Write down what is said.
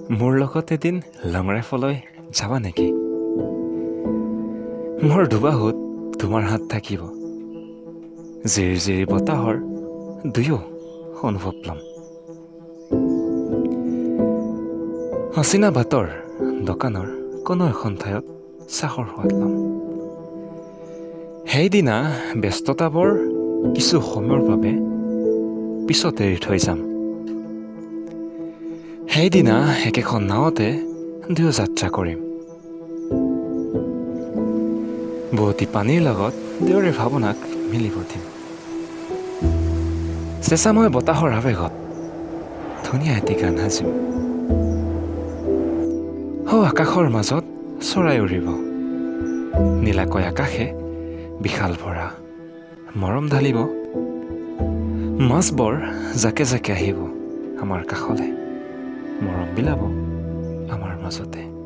মোৰ লগত এদিন লং ড্ৰাইভলৈ যাবা নেকি? মোৰ দুবাহুত তোমাৰ হাত থাকিব। জিৰি জিৰি বতাহৰ দুয়ো অনুভৱ ল'ম। অচিনা বাটৰ দোকানৰ কোনো এখন ঠাইত চাহৰ সোৱাদ ল'ম। সেইদিনা ব্যস্ততাবোৰ কিছু সময়ৰ বাবে পিছত এৰি থৈ যাম। সেইদিনা একেখন নাৱতে দুয়ো যাত্ৰা কৰিম। বুৱতী পানীৰ লগত দুয়োৰে ভাৱনাক মিলিব দিম। চেঁচাময় বতাহৰ আৱেগত ধুনীয়া এটি গান সাজিম। আকাশৰ মাজত চৰাই উৰিব। নীলাকয় আকাশে বিশাল ভৰা মৰম ঢালিব। মাছবোৰ জাকে জাকে আহিব আমাৰ কাষলে। মৰম বিলাব আমাৰ মাজতে।